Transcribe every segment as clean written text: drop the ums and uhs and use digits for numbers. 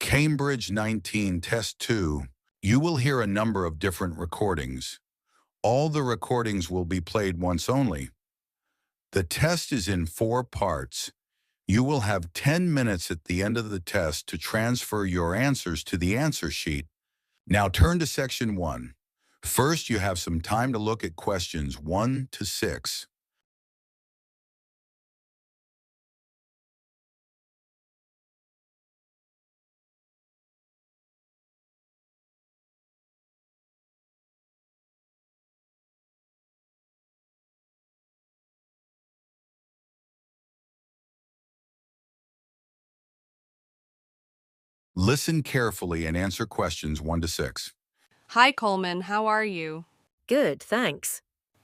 Cambridge 19 Test 2, you will hear a number of different recordings. All the recordings will be played once only. The test is in 4 parts. You will have 10 minutes at the end of the test to transfer your answers to the answer sheet. Now turn to section 1. First, you have some time to look at questions 1 to 6. Listen carefully and answer questions 1 to 6. Hi, Coleman. How are you? Good, thanks.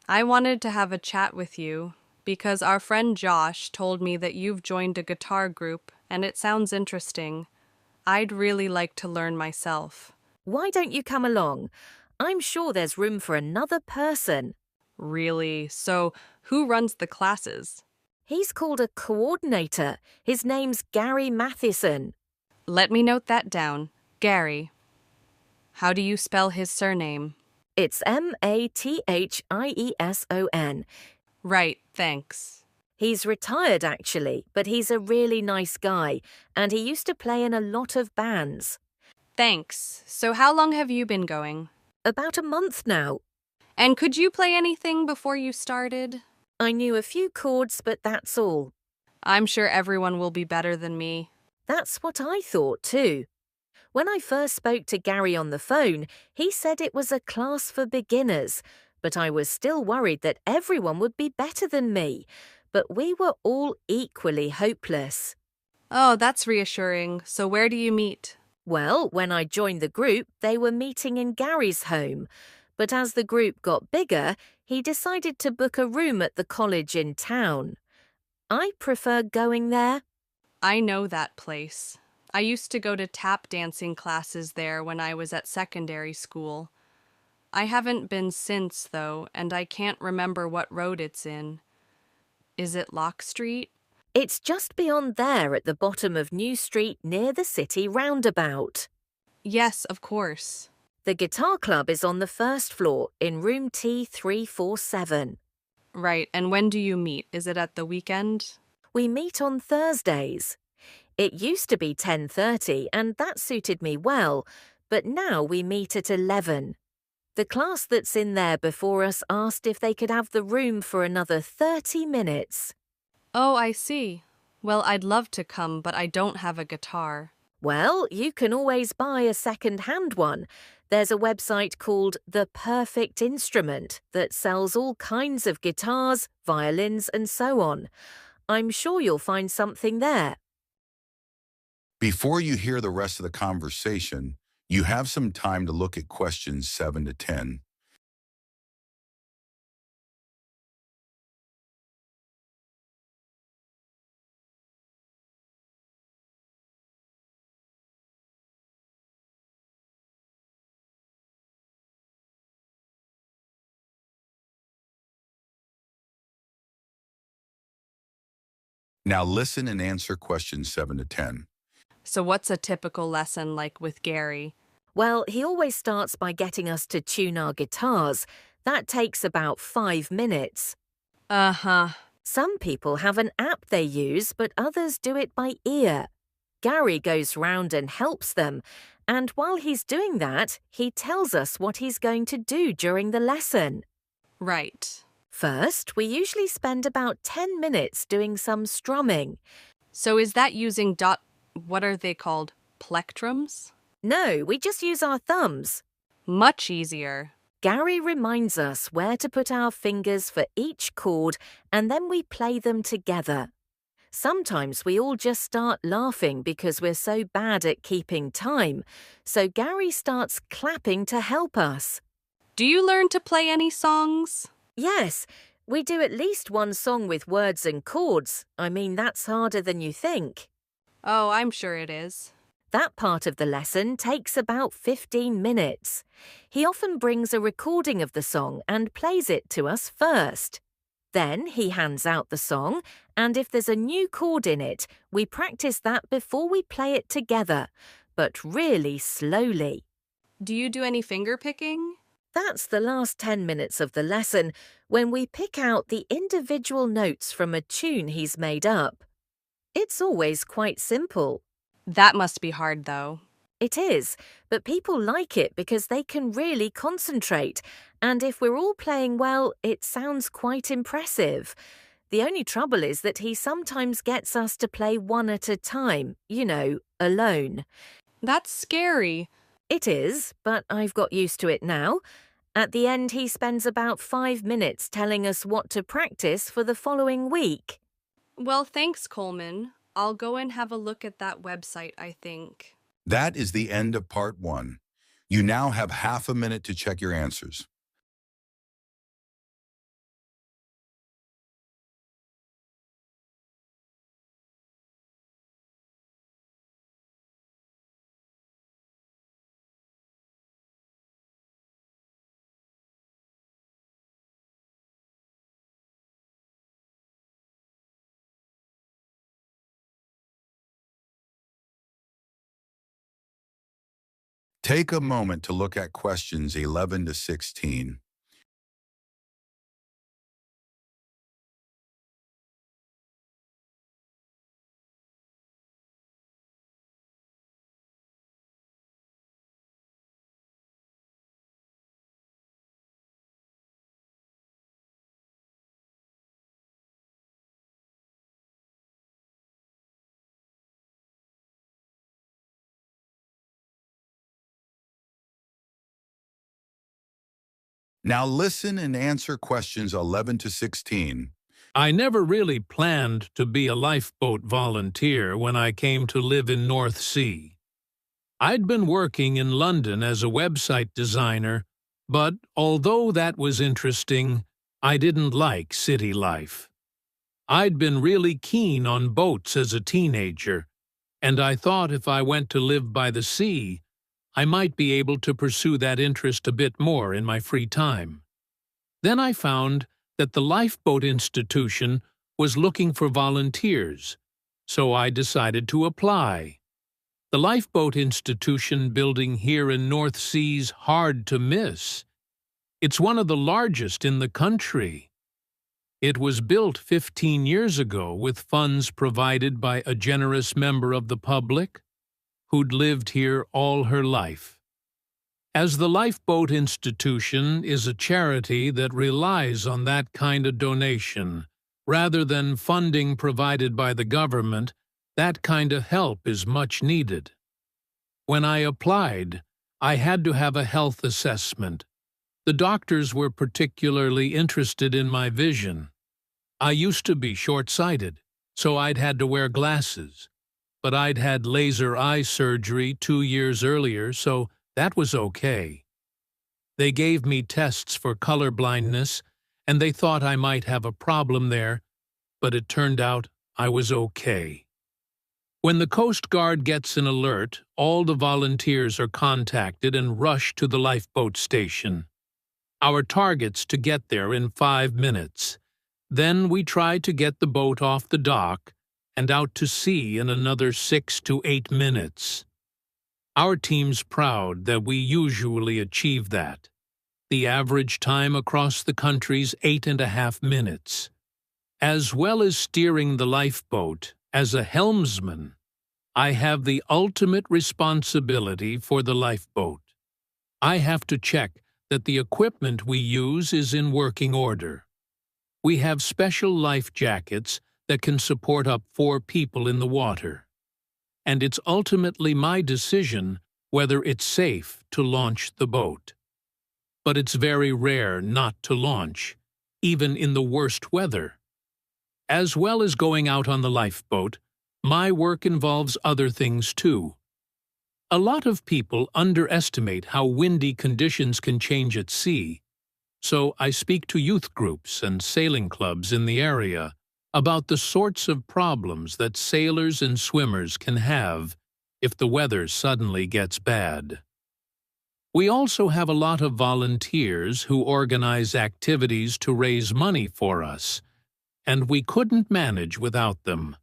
I wanted to have a chat with you because our friend Josh told me that you've joined a guitar group and it sounds interesting. I'd really like to learn myself. Why don't you come along? I'm sure there's room for another person. Really? So, who runs the classes? He's called a coordinator. His name's Gary Matheson. Let me note that down. Gary. How do you spell his surname? It's Mathieson. Right, thanks. He's retired, actually, but he's a really nice guy, and he used to play in a lot of bands. Thanks. So how long have you been going? About a month now. And could you play anything before you started? I knew a few chords, but that's all. I'm sure everyone will be better than me. That's what I thought too. When I first spoke to Gary on the phone, he said it was a class for beginners, but I was still worried that everyone would be better than me. But we were all equally hopeless. Oh, that's reassuring. So where do you meet? Well, when I joined the group, they were meeting in Gary's home. But as the group got bigger, he decided to book a room at the college in town. I prefer going there. I know that place. I used to go to tap dancing classes there when I was at secondary school. I haven't been since, though, and I can't remember what road it's in. Is it Lock Street? It's just beyond there at the bottom of New Street near the city roundabout. Yes, of course. The guitar club is on the first floor in room T347. Right, and when do you meet? Is it at the weekend? We meet on Thursdays. It used to be 10:30 and that suited me well, but now we meet at 11. The class that's in there before us asked if they could have the room for another 30 minutes. Oh, I see. Well, I'd love to come, but I don't have a guitar. Well, you can always buy a second-hand one. There's a website called The Perfect Instrument that sells all kinds of guitars, violins, and so on. I'm sure you'll find something there. Before you hear the rest of the conversation, you have some time to look at questions 7 to 10. Now listen and answer questions 7 to 10. So what's a typical lesson like with Gary? Well, he always starts by getting us to tune our guitars. That takes about 5 minutes. Uh-huh. Some people have an app they use, but others do it by ear. Gary goes round and helps them, and while he's doing that, he tells us what he's going to do during the lesson. Right. First, we usually spend about 10 minutes doing some strumming. So is that using what are they called? Plectrums? No, we just use our thumbs. Much easier. Gary reminds us where to put our fingers for each chord, and then we play them together. Sometimes we all just start laughing because we're so bad at keeping time, so Gary starts clapping to help us. Do you learn to play any songs? Yes, we do at least one song with words and chords. I mean, that's harder than you think. Oh, I'm sure it is. That part of the lesson takes about 15 minutes. He often brings a recording of the song and plays it to us first. Then he hands out the song, and if there's a new chord in it, we practice that before we play it together. but really slowly. Do you do any finger picking? That's the last 10 minutes of the lesson, when we pick out the individual notes from a tune he's made up. It's always quite simple. That must be hard, though. It is, but people like it because they can really concentrate, and if we're all playing well, it sounds quite impressive. The only trouble is that he sometimes gets us to play one at a time, alone. That's scary. It is, but I've got used to it now. At the end, he spends about 5 minutes telling us what to practice for the following week. Well, thanks, Coleman. I'll go and have a look at that website, I think. That is the end of part 1. You now have half a minute to check your answers. Take a moment to look at questions 11 to 16. Now listen and answer questions 11 to 16. I never really planned to be a lifeboat volunteer when I came to live in North Sea. I'd been working in London as a website designer, but although that was interesting, I didn't like city life. I'd been really keen on boats as a teenager, and I thought if I went to live by the sea, I might be able to pursue that interest a bit more in my free time. Then I found that the Lifeboat Institution was looking for volunteers, so I decided to apply. The Lifeboat Institution building here in North Sea's hard to miss. It's one of the largest in the country. It was built 15 years ago with funds provided by a generous member of the public who'd lived here all her life. As the Lifeboat Institution is a charity that relies on that kind of donation, rather than funding provided by the government, that kind of help is much needed. When I applied, I had to have a health assessment. The doctors were particularly interested in my vision. I used to be short-sighted, so I'd had to wear glasses. But I'd had laser eye surgery 2 years earlier, so that was okay. They gave me tests for color blindness, and they thought I might have a problem there, but it turned out I was okay. When the Coast Guard gets an alert, all the volunteers are contacted and rush to the lifeboat station. Our target's to get there in 5 minutes. Then we try to get the boat off the dock and out to sea in another 6 to 8 minutes. Our team's proud that we usually achieve that. The average time across the country's 8.5 minutes. As well as steering the lifeboat, as a helmsman, I have the ultimate responsibility for the lifeboat. I have to check that the equipment we use is in working order. We have special life jackets that can support up 4 people in the water. And it's ultimately my decision whether it's safe to launch the boat. But it's very rare not to launch, even in the worst weather. As well as going out on the lifeboat, my work involves other things too. A lot of people underestimate how windy conditions can change at sea, so I speak to youth groups and sailing clubs in the area about the sorts of problems that sailors and swimmers can have if the weather suddenly gets bad. We also have a lot of volunteers who organize activities to raise money for us, and we couldn't manage without them.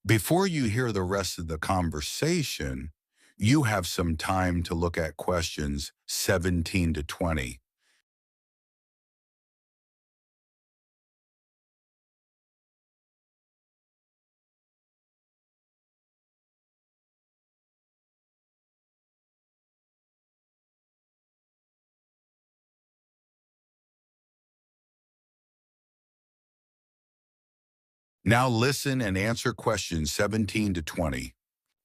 Before you hear the rest of the conversation, you have some time to look at questions 17 to 20. Now listen and answer questions 17 to 20.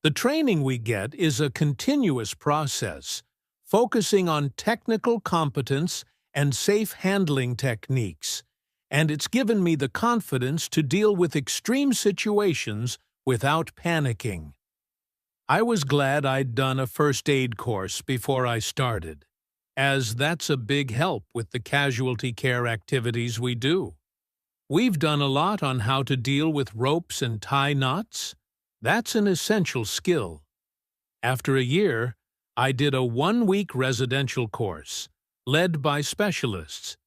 The training we get is a continuous process, focusing on technical competence and safe handling techniques, and it's given me the confidence to deal with extreme situations without panicking. I was glad I'd done a first aid course before I started, as that's a big help with the casualty care activities we do. We've done a lot on how to deal with ropes and tie knots. That's an essential skill. After a year, I did a 1-week residential course, led by specialists.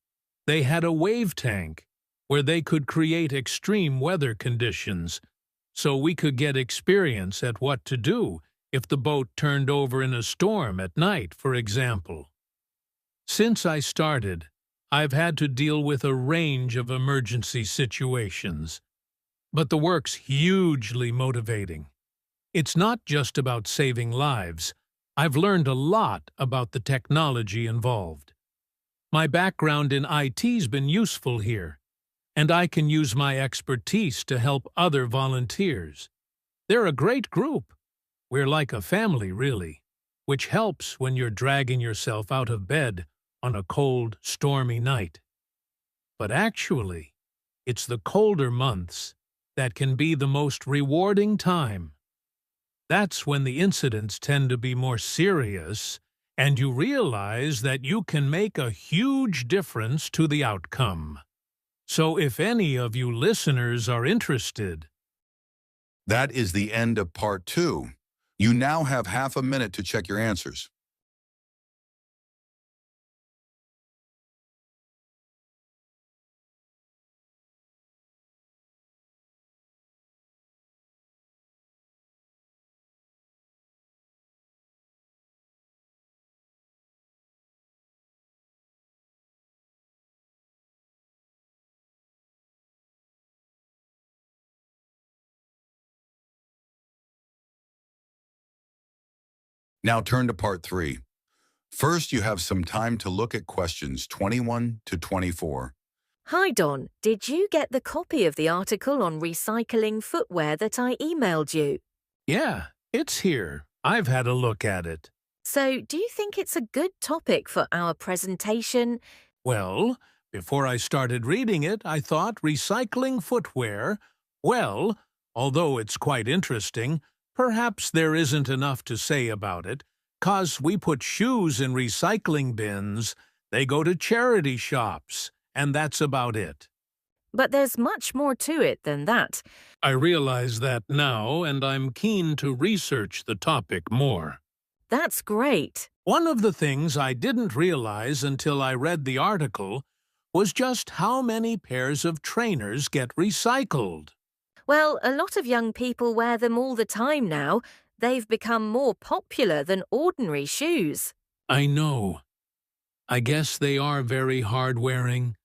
They had a wave tank, where they could create extreme weather conditions, so we could get experience at what to do if the boat turned over in a storm at night, for example. Since I started, I've had to deal with a range of emergency situations. But the work's hugely motivating. It's not just about saving lives. I've learned a lot about the technology involved. My background in IT's been useful here, and I can use my expertise to help other volunteers. They're a great group. We're like a family, really, which helps when you're dragging yourself out of bed on a cold, stormy night. But actually, it's the colder months that can be the most rewarding time. That's when the incidents tend to be more serious, and you realize that you can make a huge difference to the outcome. So if any of you listeners are interested, That is the end of part 2. You now have half a minute to check your answers. Now turn to part 3. First, you have some time to look at questions 21 to 24. Hi Don, did you get the copy of the article on recycling footwear that I emailed you? yeah, it's here. I've had a look at it. So, do you think it's a good topic for our presentation? Well, before I started reading it, I thought recycling footwear, well, although it's quite interesting, perhaps there isn't enough to say about it, 'cause we put shoes in recycling bins, they go to charity shops, and that's about it. But there's much more to it than that. I realize that now, and I'm keen to research the topic more. That's great. One of the things I didn't realize until I read the article was just how many pairs of trainers get recycled. Well, a lot of young people wear them all the time now. They've become more popular than ordinary shoes. I know. I guess they are very hard-wearing.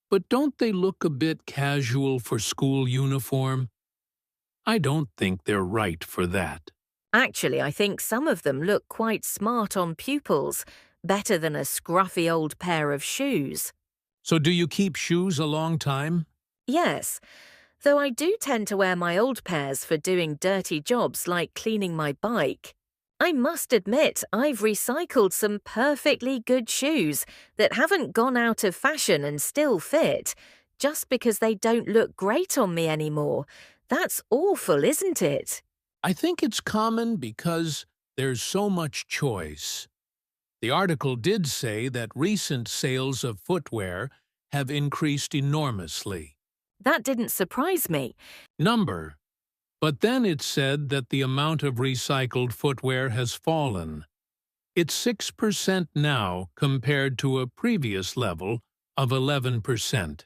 But don't they look a bit casual for school uniform? I don't think they're right for that. Actually, I think some of them look quite smart on pupils, better than a scruffy old pair of shoes. So do you keep shoes a long time? Yes, though I do tend to wear my old pairs for doing dirty jobs like cleaning my bike. I must admit, I've recycled some perfectly good shoes that haven't gone out of fashion and still fit, just because they don't look great on me anymore. That's awful, isn't it? I think it's common because there's so much choice. The article did say that recent sales of footwear have increased enormously. That didn't surprise me. But then it said that the amount of recycled footwear has fallen. It's 6% now compared to a previous level of 11%.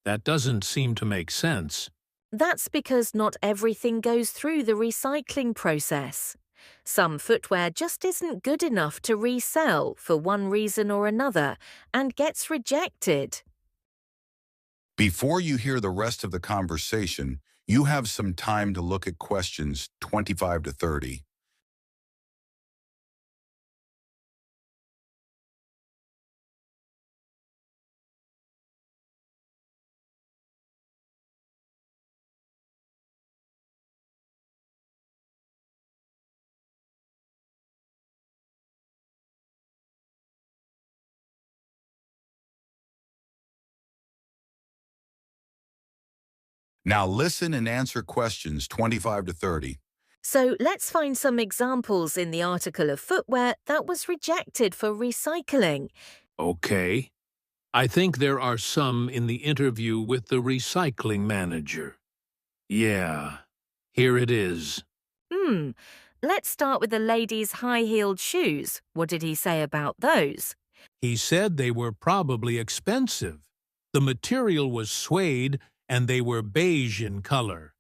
That doesn't seem to make sense. That's because not everything goes through the recycling process. Some footwear just isn't good enough to resell for one reason or another and gets rejected. Before you hear the rest of the conversation, you have some time to look at questions 25 to 30. Now listen and answer questions 25 to 30. So let's find some examples in the article of footwear that was rejected for recycling. Okay. I think there are some in the interview with the recycling manager. Yeah, here it is. Hmm, let's start with the lady's high-heeled shoes. What did he say about those? He said they were probably expensive. The material was suede and they were beige in color.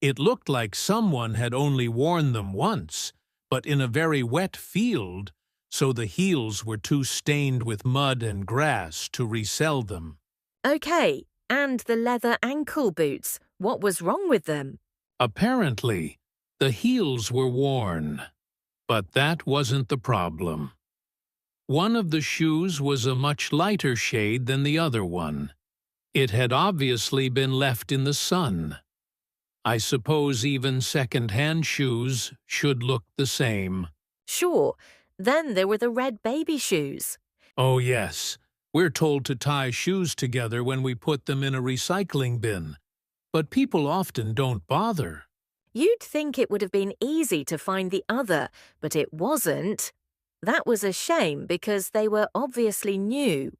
It looked like someone had only worn them once, but in a very wet field, so the heels were too stained with mud and grass to resell them. Okay, and the leather ankle boots. What was wrong with them? Apparently, the heels were worn. But that wasn't the problem. One of the shoes was a much lighter shade than the other one. It had obviously been left in the sun. I suppose even second-hand shoes should look the same. Sure. Then there were the red baby shoes. Oh yes, we're told to tie shoes together when we put them in a recycling bin. But people often don't bother. You'd think it would have been easy to find the other, but it wasn't. That was a shame because they were obviously new.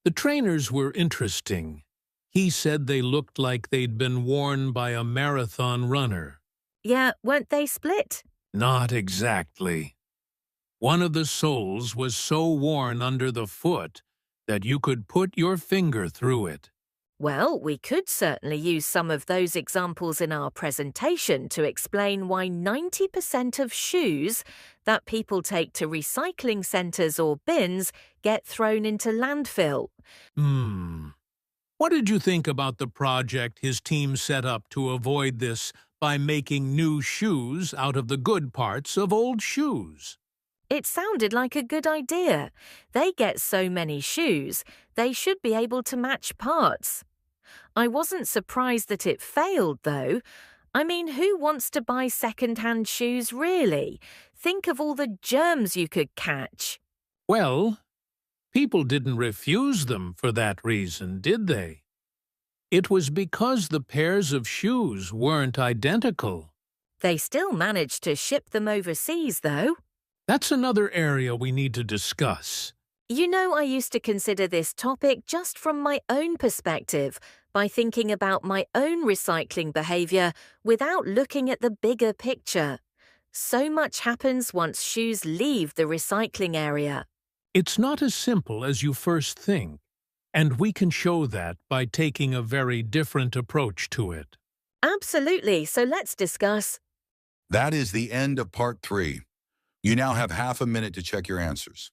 The trainers were interesting. He said they looked like they'd been worn by a marathon runner. Yeah, weren't they split? Not exactly. One of the soles was so worn under the foot that you could put your finger through it. Well, we could certainly use some of those examples in our presentation to explain why 90% of shoes that people take to recycling centres or bins get thrown into landfill. What did you think about the project his team set up to avoid this by making new shoes out of the good parts of old shoes? It sounded like a good idea. They get so many shoes, they should be able to match parts. I wasn't surprised that it failed, though. I mean, who wants to buy second-hand shoes, really? Think of all the germs you could catch. Well, people didn't refuse them for that reason, did they? It was because the pairs of shoes weren't identical. They still managed to ship them overseas, though. That's another area we need to discuss. You know, I used to consider this topic just from my own perspective, by thinking about my own recycling behaviour without looking at the bigger picture. So much happens once shoes leave the recycling area. It's not as simple as you first think, and we can show that by taking a very different approach to it. Absolutely, so let's discuss. That is the end of part 3. You now have half a minute to check your answers.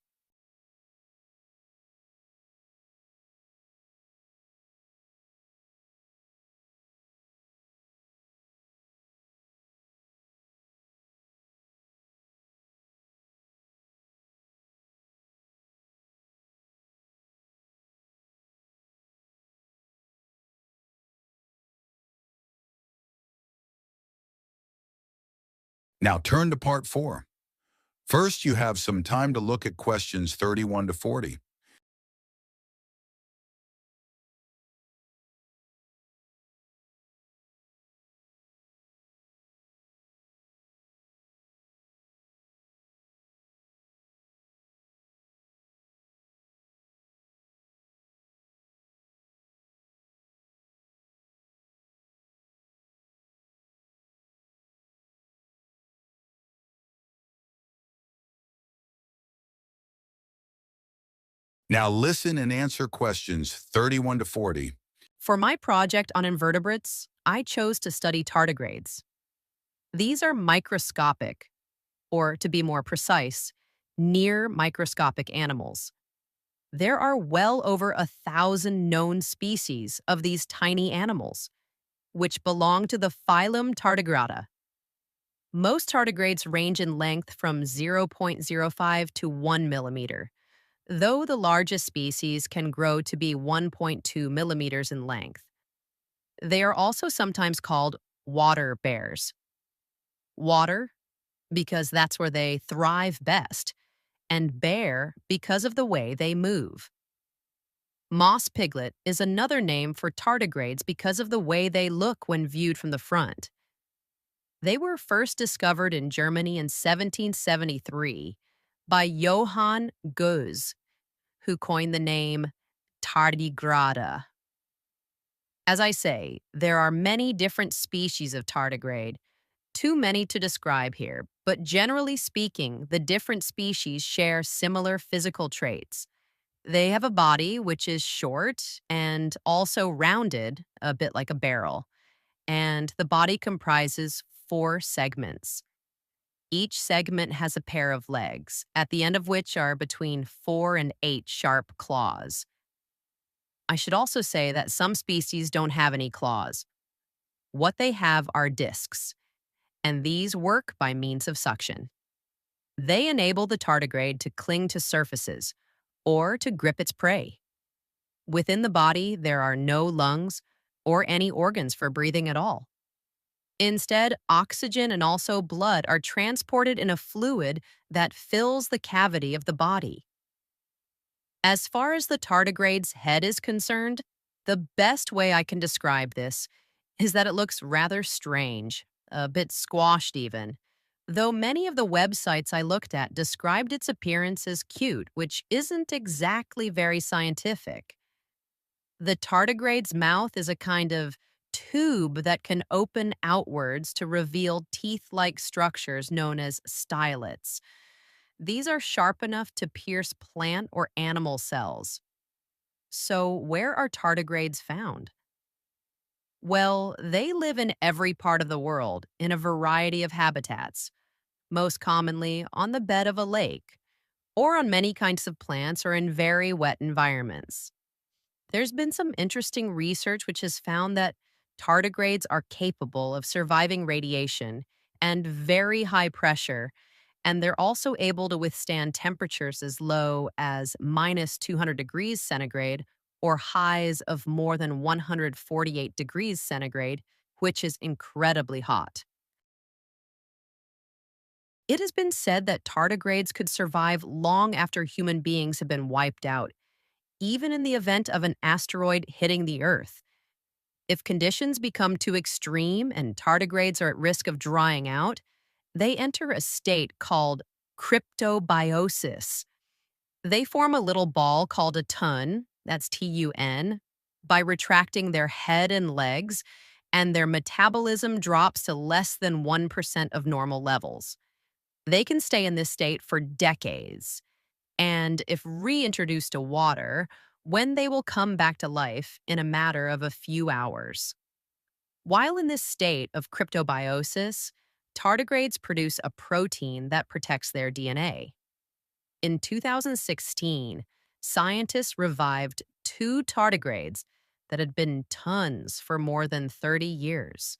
Now turn to part 4. First, you have some time to look at questions 31 to 40. Now listen and answer questions 31 to 40. For my project on invertebrates, I chose to study tardigrades. These are microscopic, or to be more precise, near microscopic animals. There are well over 1,000 known species of these tiny animals, which belong to the phylum Tardigrada. Most tardigrades range in length from 0.05 to 1 millimeter, though the largest species can grow to be 1.2 millimeters in length. They are also sometimes called water bears. Water, because that's where they thrive best, and bear because of the way they move. Moss piglet is another name for tardigrades because of the way they look when viewed from the front. They were first discovered in Germany in 1773 by Johann Goes, who coined the name tardigrada. As I say, there are many different species of tardigrade, too many to describe here, but generally speaking, the different species share similar physical traits. They have a body which is short and also rounded, a bit like a barrel, and the body comprises 4 segments. Each segment has a pair of legs, at the end of which are between 4 and 8 sharp claws. I should also say that some species don't have any claws. What they have are discs, and these work by means of suction. They enable the tardigrade to cling to surfaces or to grip its prey. Within the body, there are no lungs or any organs for breathing at all. Instead, oxygen and also blood are transported in a fluid that fills the cavity of the body. As far as the tardigrade's head is concerned, the best way I can describe this is that it looks rather strange, a bit squashed even, though many of the websites I looked at described its appearance as cute, which isn't exactly very scientific. The tardigrade's mouth is a kind of tube that can open outwards to reveal teeth-like structures known as stylets. These are sharp enough to pierce plant or animal cells. So, where are tardigrades found? Well, they live in every part of the world in a variety of habitats, most commonly on the bed of a lake, or on many kinds of plants or in very wet environments. There's been some interesting research which has found that tardigrades are capable of surviving radiation and very high pressure, and they're also able to withstand temperatures as low as minus 200 degrees centigrade or highs of more than 148 degrees centigrade, which is incredibly hot. It has been said that tardigrades could survive long after human beings have been wiped out, even in the event of an asteroid hitting the Earth. If conditions become too extreme and tardigrades are at risk of drying out, they enter a state called cryptobiosis. They form a little ball called a tun, that's TUN, by retracting their head and legs, and their metabolism drops to less than 1% of normal levels. They can stay in this state for decades, and if reintroduced to water, when they will come back to life in a matter of a few hours. While in this state of cryptobiosis, tardigrades produce a protein that protects their DNA. In 2016, scientists revived 2 tardigrades that had been tons for more than 30 years.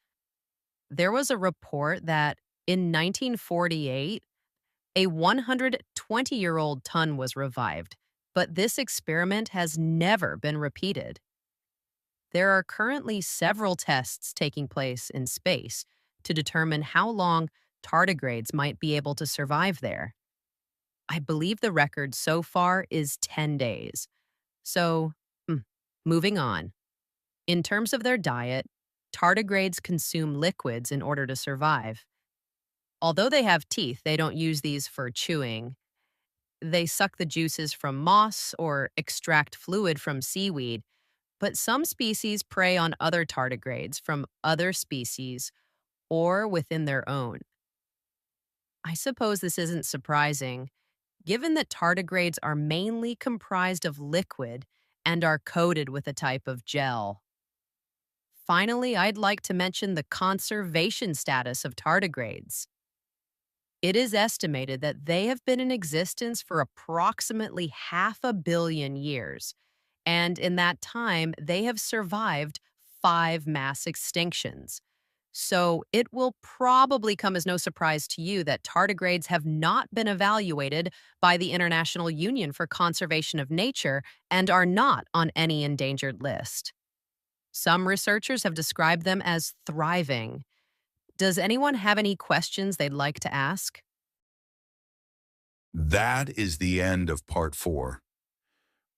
There was a report that in 1948, a 120-year-old tun was revived, but this experiment has never been repeated. There are currently several tests taking place in space to determine how long tardigrades might be able to survive there. I believe the record so far is 10 days. So, moving on. In terms of their diet, tardigrades consume liquids in order to survive. Although they have teeth, they don't use these for chewing. They suck the juices from moss or extract fluid from seaweed, but some species prey on other tardigrades from other species or within their own. I suppose this isn't surprising, given that tardigrades are mainly comprised of liquid and are coated with a type of gel. finally, I'd like to mention the conservation status of tardigrades. It is estimated that they have been in existence for approximately 500,000,000 years, and in that time, they have survived 5 mass extinctions. So it will probably come as no surprise to you that tardigrades have not been evaluated by the International Union for Conservation of Nature and are not on any endangered list. Some researchers have described them as thriving. Does anyone have any questions they'd like to ask? That is the end of part 4.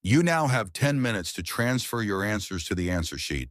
You now have 10 minutes to transfer your answers to the answer sheet.